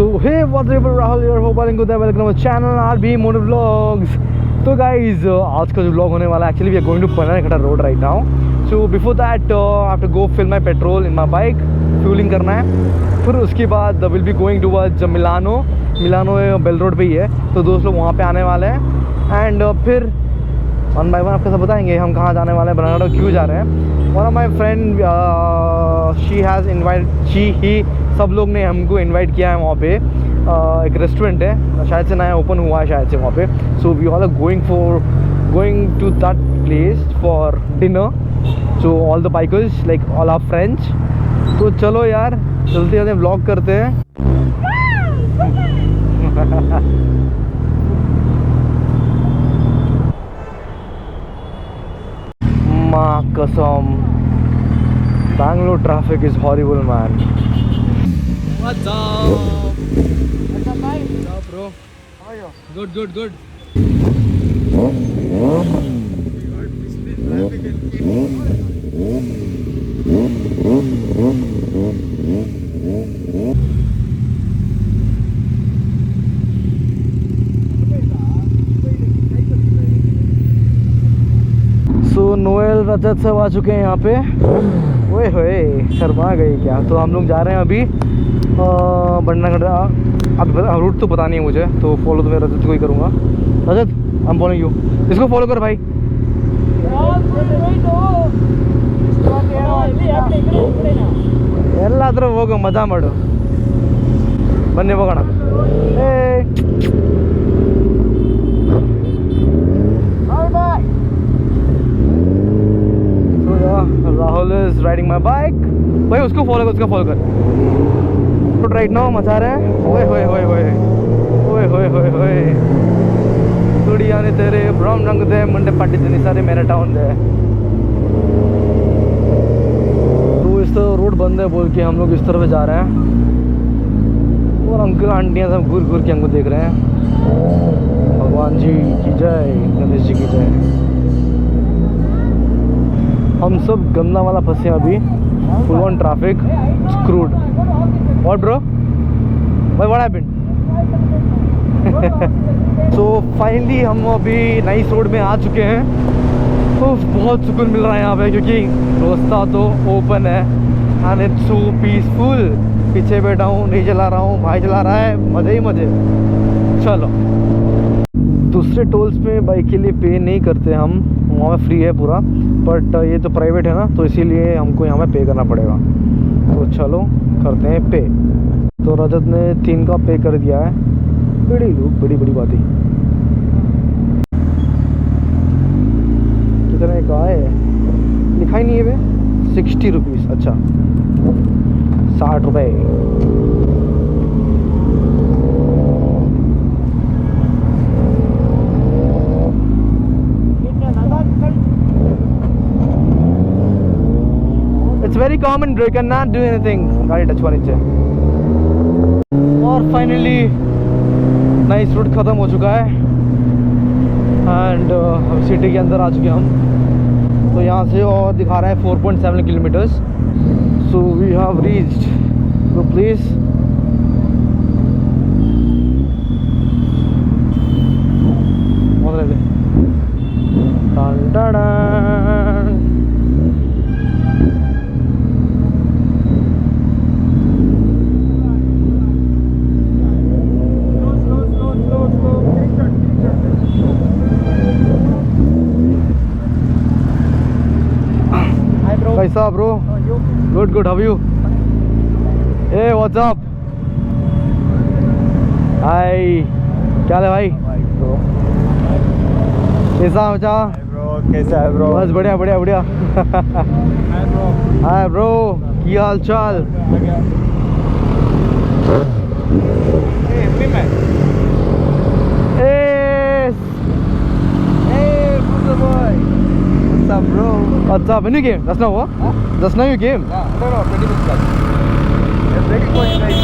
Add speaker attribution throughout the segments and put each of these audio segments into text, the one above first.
Speaker 1: So hey, what's up, Rahul here. Hope all good. Welcome to my channel RB Motor Vlogs. So guys, आज का जो vlog होने वाला है, actually we are going to Panaghata road right now. So before that, I have to go fill my petrol in my bike, fueling करना है. फिर उसके बाद we'll be going towards Milano Bel road पे ही है, तो दोस्त लोग वहाँ पे आने वाले हैं. एंड फिर वन बाय वन आपको सब बताएंगे हम कहाँ जाने वाले हैं, बनाना क्यों जा रहे हैं. वन ऑफ माई फ्रेंड ही सब लोग ने हमको इनवाइट किया है वहाँ पे. एक रेस्टोरेंट है, शायद से नया ओपन हुआ है शायद से वहाँ पे. So we all are going to that place for dinner. So all the bikers like all our friends. तो चलो यार चलते चलते व्लॉग करते हैं. माँ कसम, Bangalore traffic is horrible, man.
Speaker 2: What's up? What's up, bhai? What's up, bro? How are you? Good.
Speaker 1: So Noel Rajat सब आ चुके हैं यहाँ पे. ओए होए शर्मा गई क्या. तो हम लोग जा रहे हैं अभी बननागढ़. अब रूट तो पता नहीं है मुझे, तो फॉलो तो मैं रजत को ही करूँगा. रजत आई एम फॉलोइंग यू. इसको फॉलो कर भाई. ಎಲ್ಲಾದರೂ ಹೋಗು ಮಜಾ ಮಾಡು. ಬನ್ನಿ ಹೋಗೋಣ. Rahul is riding my bike. भाई उसको फॉलो कर. तो राइट नाउ मचा रहे हैं. ओए कुड़िया ने तेरे ब्राउन रंग दे मुंडे पट्टी देनी सारे मेरे टाउन दे. तो इस तरह रोड बंद है बोल के हम लोग इस तरफ जा रहे हैं. और अंकल आंटियाँ सब घूर के हमको देख रहे हैं. भगवान जी की जय, गणेश जी की जय. हम सब गंदा वाला फंसे अभी. Full on traffic, screwed. What bro, what happened? So finally हम अभी नाइस रोड में आ चुके हैं. तो बहुत सुकून मिल रहा है यहाँ पे, क्योंकि रास्ता तो ओपन है एंड इट्स सो पीसफुल. पीछे बैठा हूँ, नहीं चला रहा हूँ, भाई चला रहा है, मज़े ही मज़े. चलो. दूसरे टोल्स में बाइक के लिए पे नहीं करते हम, वहाँ पे फ्री है पूरा. बट ये तो प्राइवेट है ना, तो इसीलिए हमको यहाँ पे पे करना पड़ेगा. तो चलो करते हैं पे. तो रजत ने 3 का पे कर दिया है. बड़ी बात ही. कितने का है लिखा ही नहीं है वे. 60 रुपीज़. अच्छा 60 रुपये. It's very common bro, you cannot do anything. गाड़ी टच होनी चाहिए. और फाइनली नाइस रूट ख़त्म हो चुका है एंड हम सिटी के अंदर आ चुके हैं हम. तो यहाँ से और दिखा रहा है 4.7 kilometres. So we have reached the place. कैसा ब्रो? गुड. How you? ए व्हाट्स अप? हाय, क्या है भाई? कैसा बचा?
Speaker 2: कैसा है ब्रो?
Speaker 1: बस बढ़िया. हाय ब्रो, की हाल चाल?
Speaker 2: What's up, bro?
Speaker 1: What's up? When you came? Just now, what?
Speaker 2: Huh?
Speaker 1: Just now you came?
Speaker 2: Yeah, no, 20 minutes back. It's very cold, guys.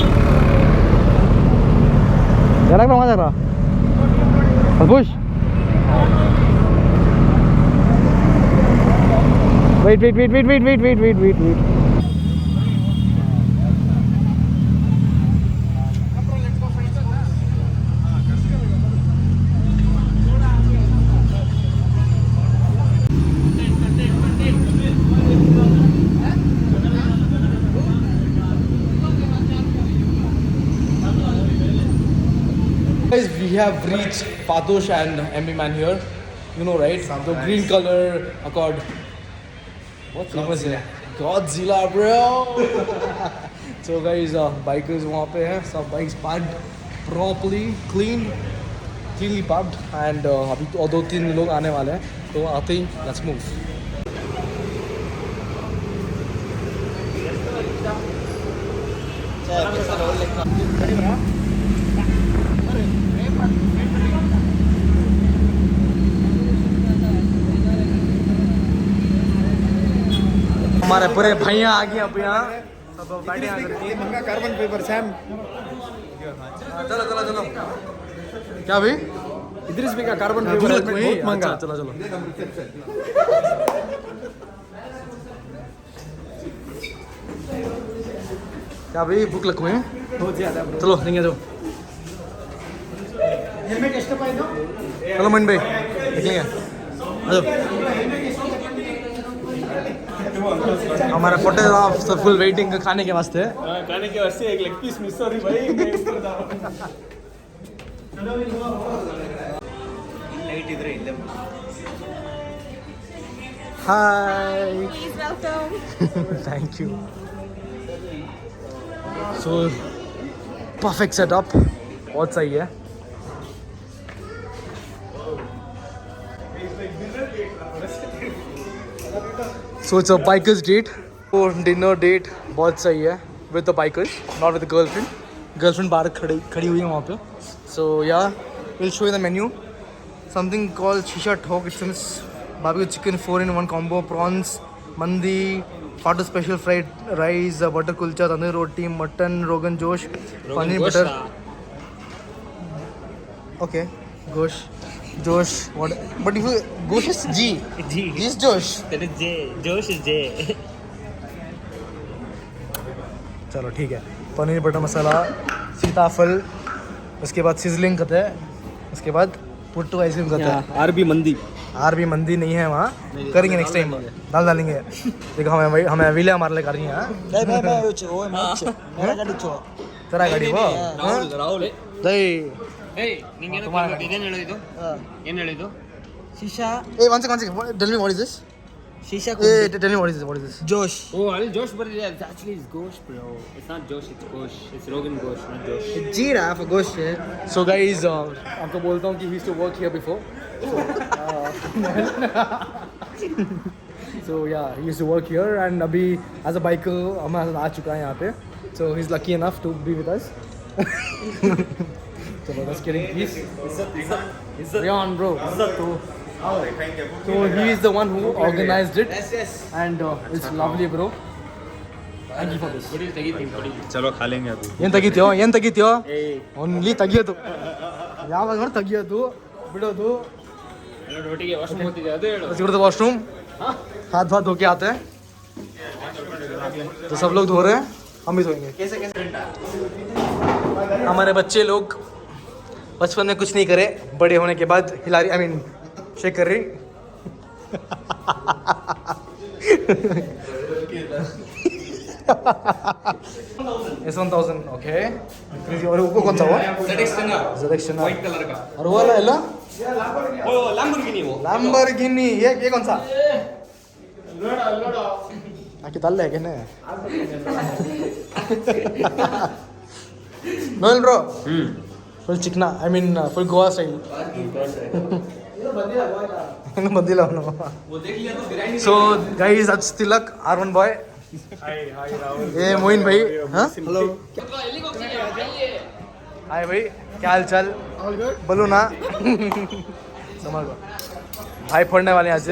Speaker 1: Jarak na mana jarak? Push. Wait. Guys, we have reached Patosh and MB Man here. You know, right? The green color Accord. What famous है? Godzilla, bro. So guys, bikers वहाँ पे हैं. सब bikes parked properly, cleanly parked. And अभी तो और 2-3 लोग आने वाले हैं. तो आते ही let's move. हमारे पूरे भैया आ गए अब यहाँ सब बैठे यहाँ करके
Speaker 2: मंगा कार्बन पेपर सैम
Speaker 1: चलो चलो चलो क्या भाई
Speaker 2: इद्रिस भी का कार्बन पेपर
Speaker 1: गुलक में
Speaker 2: बहुत महंगा
Speaker 1: चलो चलो क्या भाई भूख लग हुए
Speaker 2: बहुत ज्यादा
Speaker 1: चलो देंगे जो
Speaker 2: हेलमेट ಎಷ್ಟು ಪಾಯಿ ಇದು
Speaker 1: चलो मन भाई देखेंगे हमारा फोटोग्राफ सब फुल वेटिंग खाने के वास्ते
Speaker 2: खाने के वास्ते एक लेग पीस मिस हो रही भाई मैं ऊपर था लाइट इधर इल्ले
Speaker 1: हाय
Speaker 3: Please welcome.
Speaker 1: Thank you so perfect setup बहुत सही है So it's a biker's date. So dinner date बहुत सही है with the bikers, not with the girlfriend. Girlfriend बाहर खड़ी हुई है वहाँ पे. So yeah, we'll show you the menu. Something called shisha talk. It seems barbecue chicken 4-in-1 combo, prawns, mandi, Fato special fried rice, butter kulcha, tandoori roti, mutton, rogan josh, paneer butter. Okay, gosh. Josh, what? But if you Gosh is G.
Speaker 4: G.
Speaker 1: G is Josh.
Speaker 4: That is J. Josh is J.
Speaker 1: चलो ठीक है paneer butter मसाला सीताफल उसके बाद sizzling करते हैं उसके बाद पुट्टू आइसक्रीम करते हैं
Speaker 2: आरबी मंदी
Speaker 1: आरबी मंदी नहीं है वहाँ करेंगे नेक्स्ट टाइम दाल डालेंगे देखो हमें अविले हमारे लिए कर रही हैं तेरा गाड़ी वो
Speaker 2: ರಾಹುಲ್
Speaker 1: दही
Speaker 4: Hey, ನೀನು ಏನು ಹೇಳಿದ್ದು ಏನು ಹೇಳಿದ್ದು
Speaker 3: Shisha.
Speaker 1: Hey, one second. Tell me what is this?
Speaker 3: Shisha.
Speaker 1: Hey, tell me what is this?
Speaker 3: Josh.
Speaker 4: Oh, Ali Josh, but actually it's Ghosh, bro. It's not Josh, it's Ghosh. It's Rogan Ghosh, not Josh.
Speaker 3: Jira for Gosh.
Speaker 1: So guys, आपको बोलता हूँ कि he used to work here before. So yeah, he used to work here and अभी as a biker हमारे साथ आ चुका है यहाँ पे. So he's lucky enough to be with us. So that's kidding. Please. Rion, bro. So he is the one who organized it.
Speaker 3: Yes.
Speaker 1: And it's lovely, bro. Thank you for this.
Speaker 4: What is the thing?
Speaker 2: चलो खा लेंगे अभी
Speaker 1: ಏನ್ ತೆಗಿತೀಯೋ only ತೆಗಿಯೋದು ಯಾವಾಗ ನೋಡಿ ತೆಗಿಯೋದು ಬಿಡೋದು
Speaker 4: ಒಟ್ಟಿಗೆ ವಾಶ್ರೂಮ್ ಹೋಗ್ತಿದ್ದೆ ಅದು ಹೇಳು
Speaker 1: सिक्योर वॉशरूम हाथ धो के आते हैं तो सब लोग धो रहे हैं हम भी धोएंगे हमारे बच्चे लोग बचपन में कुछ नहीं करे बड़े होने के बाद हिलारी शेक कर रही S1000 ओके और वो कौन सा हुआ ZX10
Speaker 4: व्हाइट कलर का
Speaker 1: और वो वाला हेलो
Speaker 4: वो लैम्बोर्गिनी वो
Speaker 1: लैम्बोर्गिनी ये कौन सा आके डाल ले क्या नोएल ब्रो फुल चिकना फुल गोवा स्टाइल बंदीला सो गाइस आज तिलक R1 बॉय ये मोइन भाई हाँ हेलो हाय भाई क्या हाल चाल बोलो ना समझ लो भाई फोड़ने वाले आज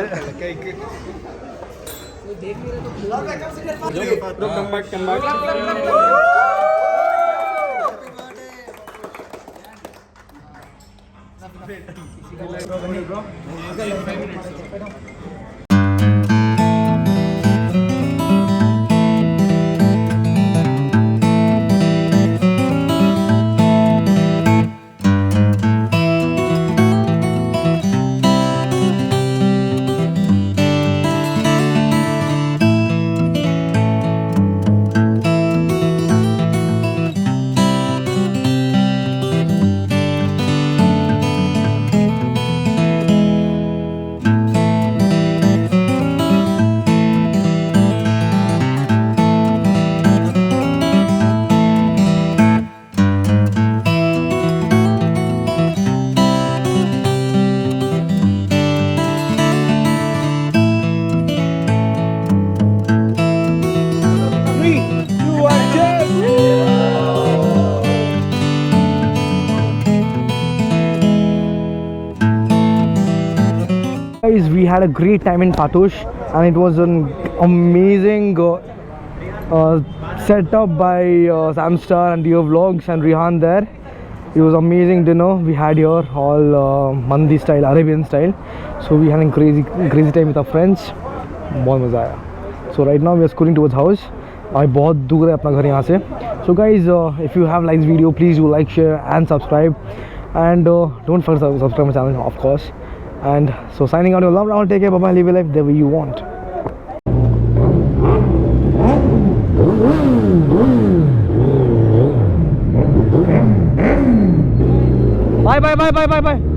Speaker 1: had a great time in Patush, and it was an amazing set up by Samstar and Dio Vlogs and Rihan there. It was amazing dinner we had here, all Mandi style, Arabian style. So we had a crazy time with our friends. बहुत मज़ा आया. So right now we are schooling towards house. अभी बहुत दूर है अपना घर यहाँ से. So guys, if you have liked this video, please do like, share and subscribe. And don't forget to subscribe my channel, of course. And so signing out, your love now. Take care, bye bye. Live your life the way you want. Bye bye bye bye bye bye.